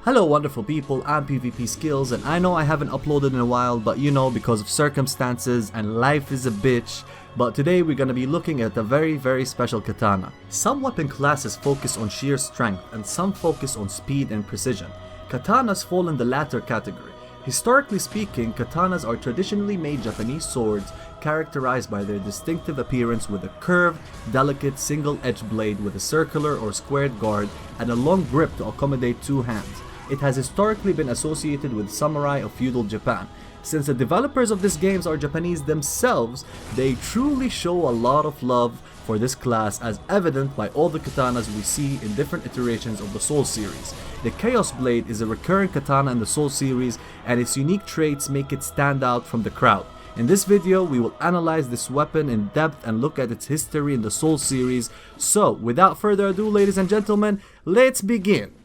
Hello wonderful people, I'm PvPSkillz, and I know I haven't uploaded in a while, but you know, because of circumstances and life is a bitch. But today we're gonna be looking at a very special katana. Some weapon classes focus on sheer strength and some focus on speed and precision. Katanas fall in the latter category. Historically speaking, katanas are traditionally made Japanese swords characterized by their distinctive appearance with a curved, delicate, single-edged blade with a circular or squared guard and a long grip to accommodate two hands. It has historically been associated with samurai of feudal Japan. Since the developers of these games are Japanese themselves, they truly show a lot of love for this class, as evident by all the katanas we see in different iterations of the Soul series. The Chaos Blade is a recurring katana in the Soul series, and its unique traits make it stand out from the crowd. In this video, we will analyze this weapon in depth and look at its history in the Soul series. So, without further ado, ladies and gentlemen, let's begin!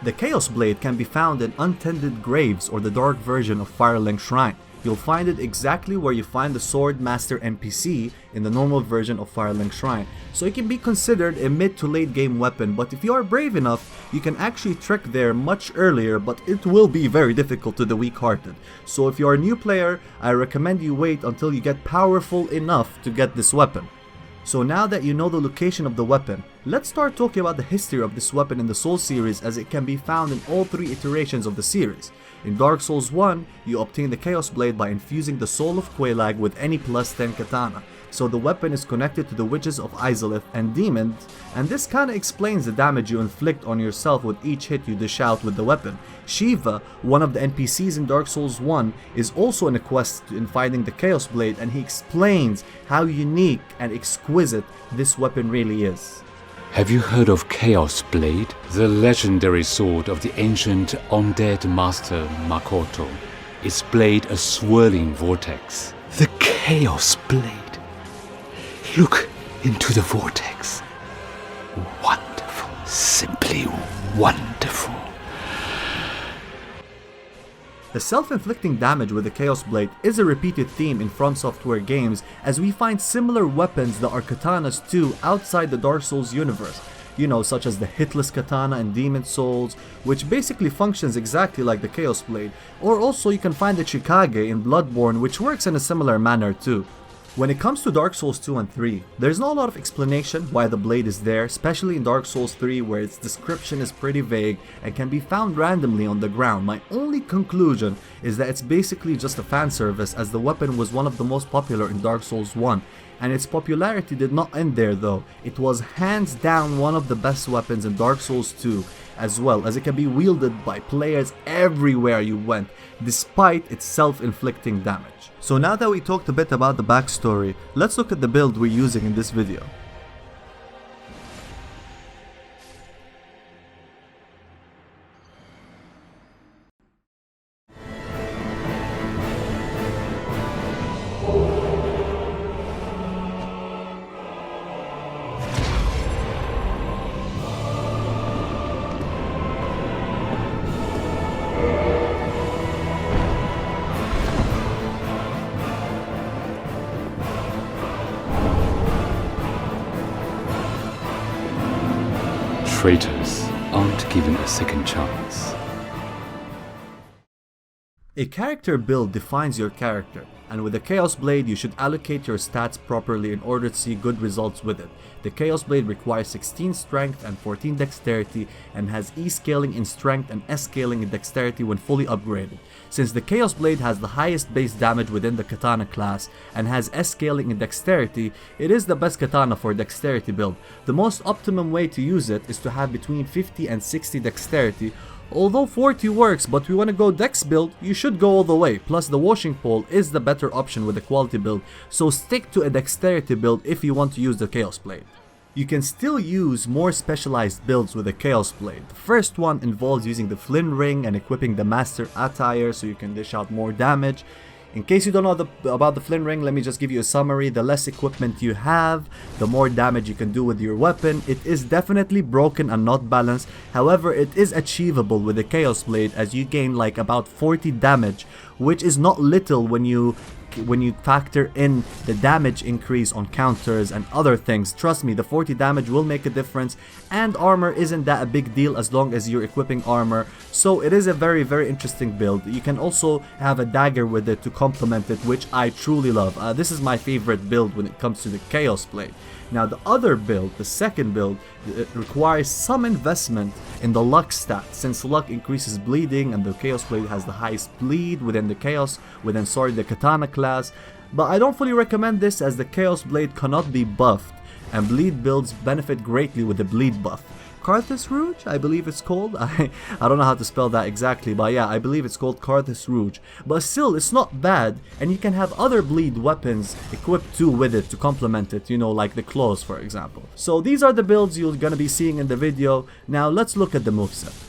The Chaos Blade can be found in untended graves or the dark version of Firelink Shrine. You'll find it exactly where you find the Sword Master NPC in the normal version of Firelink Shrine, so it can be considered a mid to late game weapon, but if you are brave enough, you can actually trek there much earlier, but it will be very difficult to the weak-hearted. So if you are a new player, I recommend you wait until you get powerful enough to get this weapon. So now that you know the location of the weapon, let's start talking about the history of this weapon in the Soul series, as it can be found in all three iterations of the series. In Dark Souls 1, you obtain the Chaos Blade by infusing the soul of Quelaag with any plus 10 katana. So the weapon is connected to the witches of Izalith and demons, and this kinda explains the damage you inflict on yourself with each hit you dish out with the weapon. Shiva, one of the NPCs in Dark Souls 1, is also in a quest in finding the Chaos Blade, and he explains how unique and exquisite this weapon really is. Have you heard of Chaos Blade? The legendary sword of the ancient undead master Makoto. Its blade a swirling vortex. The Chaos Blade. Look into the vortex. Wonderful. Simply wonderful. The self-inflicting damage with the Chaos Blade is a repeated theme in From Software games, as we find similar weapons that are katanas too outside the Dark Souls universe. You know, such as the Hitless Katana in Demon Souls, which basically functions exactly like the Chaos Blade, or also you can find the Chikage in Bloodborne, which works in a similar manner too. When it comes to Dark Souls 2 and 3, there's not a lot of explanation why the blade is there, especially in Dark Souls 3 where its description is pretty vague and can be found randomly on the ground. My only conclusion is that it's basically just a fan service, as the weapon was one of the most popular in Dark Souls 1. And its popularity did not end there though. It was hands down one of the best weapons in Dark Souls 2, as well as it can be wielded by players everywhere you went, despite its self-inflicting damage. So now that we talked a bit about the backstory, let's look at the build we're using in this video. Traitors aren't given a second chance. A character build defines your character, and with the Chaos Blade you should allocate your stats properly in order to see good results with it. The Chaos Blade requires 16 strength and 14 dexterity, and has E scaling in strength and S scaling in dexterity when fully upgraded. Since the Chaos Blade has the highest base damage within the katana class and has S scaling in dexterity, it is the best katana for dexterity build. The most optimum way to use it is to have between 50 and 60 dexterity. Although 40 works, but we want to go dex build, you should go all the way. Plus the washing pole is the better option with the quality build, so stick to a dexterity build if you want to use the Chaos Blade. You can still use more specialized builds with the Chaos Blade. The first one involves using the Flynn Ring and equipping the Master Attire so you can dish out more damage. In case you don't know about the Flint Ring, let me just give you a summary. The less equipment you have, the more damage you can do with your weapon. It is definitely broken and not balanced. However, it is achievable with the Chaos Blade, as you gain like about 40 damage, which is not little when you factor in the damage increase on counters and other things. Trust me, the 40 damage will make a difference, and armor isn't that a big deal as long as you're equipping armor. So it is a very, very interesting build. You can also have a dagger with it to complement it, which I truly love. This is my favorite build when it comes to the Chaos Blade. Now the other build, the second build, it requires some investment in the luck stat, since luck increases bleeding and the Chaos Blade has the highest bleed within the the Katana class. But I don't fully recommend this, as the Chaos Blade cannot be buffed, and bleed builds benefit greatly with the bleed buff. Carthus Rouge, I believe it's called. I don't know how to spell that exactly, but yeah, I believe it's called Carthus Rouge. But still, it's not bad, and you can have other bleed weapons equipped too with it to complement it, you know, like the claws, for example. So these are the builds you're gonna be seeing in the video. Now let's look at the moveset.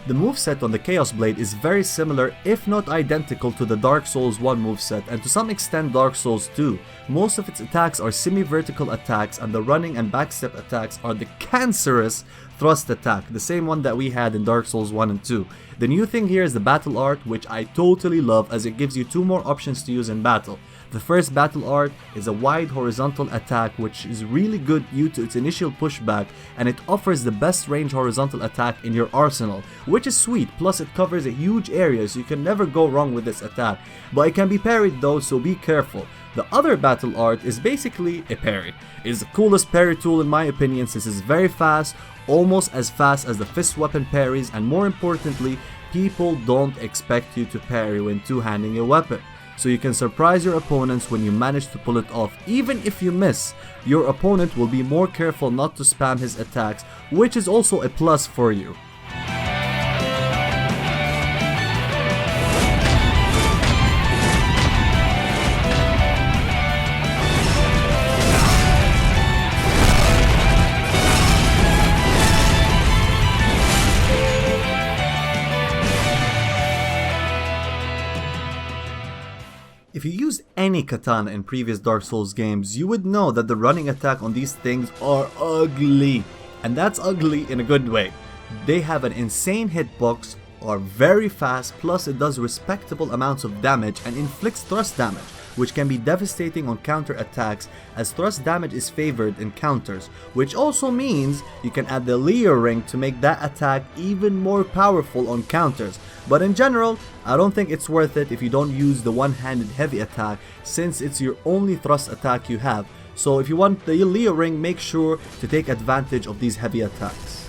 The moveset on the Chaos Blade is very similar, if not identical, to the Dark Souls 1 moveset, and to some extent Dark Souls 2. Most of its attacks are semi-vertical attacks, and the running and backstep attacks are the cancerous thrust attack, the same one that we had in Dark Souls 1 and 2. The new thing here is the battle art, which I totally love, as it gives you two more options to use in battle. The first battle art is a wide horizontal attack, which is really good due to its initial pushback, and it offers the best range horizontal attack in your arsenal, which is sweet. Plus it covers a huge area, so you can never go wrong with this attack, but it can be parried though, so be careful. The other battle art is basically a parry. It is the coolest parry tool in my opinion, since it's very fast, almost as fast as the fist weapon parries, and more importantly, people don't expect you to parry when two-handing your weapon. So you can surprise your opponents when you manage to pull it off. Even if you miss, your opponent will be more careful not to spam his attacks, which is also a plus for you. If you used any katana in previous Dark Souls games, you would know that the running attack on these things are ugly. And that's ugly in a good way. They have an insane hitbox, are very fast, plus it does respectable amounts of damage and inflicts thrust damage, which can be devastating on counter attacks, as thrust damage is favored in counters, which also means you can add the Leo ring to make that attack even more powerful on counters. But in general, I don't think it's worth it if you don't use the one-handed heavy attack, since it's your only thrust attack you have. So if you want the Leo ring, make sure to take advantage of these heavy attacks.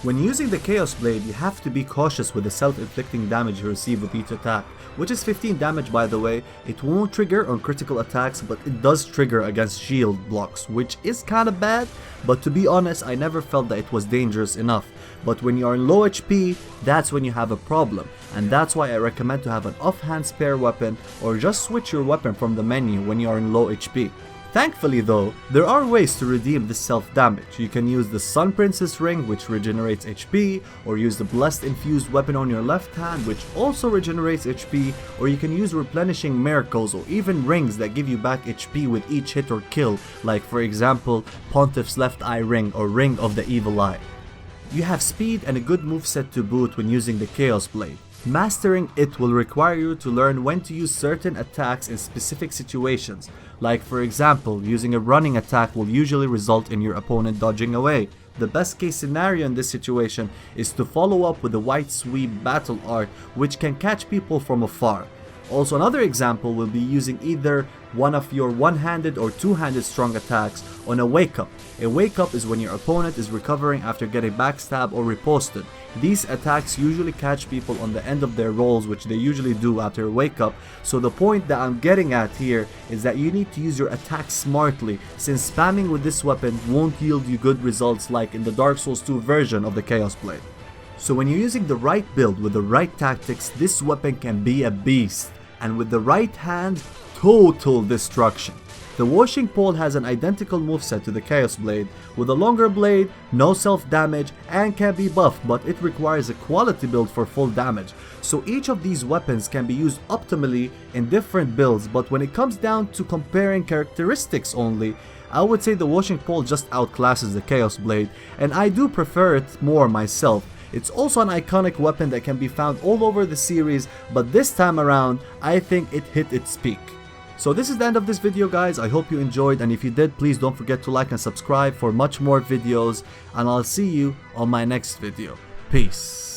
When using the Chaos Blade, you have to be cautious with the self-inflicting damage you receive with each attack, which is 15 damage by the way. It won't trigger on critical attacks, but it does trigger against shield blocks, which is kinda bad, but to be honest, I never felt that it was dangerous enough. But when you are in low HP, that's when you have a problem, and that's why I recommend to have an offhand spare weapon, or just switch your weapon from the menu when you are in low HP. Thankfully though, there are ways to redeem this self-damage. You can use the Sun Princess ring, which regenerates HP, or use the Blessed Infused weapon on your left hand, which also regenerates HP, or you can use replenishing miracles or even rings that give you back HP with each hit or kill, like for example, Pontiff's Left Eye Ring or Ring of the Evil Eye. You have speed and a good moveset to boot when using the Chaos Blade. Mastering it will require you to learn when to use certain attacks in specific situations, like for example, using a running attack will usually result in your opponent dodging away. The best case scenario in this situation is to follow up with the White Sweep battle art, which can catch people from afar. Also, another example will be using either one of your one-handed or two-handed strong attacks on a wake up. A wake up is when your opponent is recovering after getting backstabbed or riposted. These attacks usually catch people on the end of their rolls, which they usually do after a wake up. So the point that I'm getting at here is that you need to use your attacks smartly, since spamming with this weapon won't yield you good results like in the Dark Souls 2 version of the Chaos Blade. So when you're using the right build with the right tactics, this weapon can be a beast, and with the right hand, total destruction. The washing pole has an identical moveset to the Chaos Blade, with a longer blade, no self damage, and can be buffed, but it requires a quality build for full damage. So each of these weapons can be used optimally in different builds, but when it comes down to comparing characteristics only, I would say the washing pole just outclasses the Chaos Blade, and I do prefer it more myself. It's also an iconic weapon that can be found all over the series, but this time around, I think it hit its peak. So this is the end of this video, guys. I hope you enjoyed, and if you did, please don't forget to like and subscribe for much more videos, and I'll see you on my next video. Peace.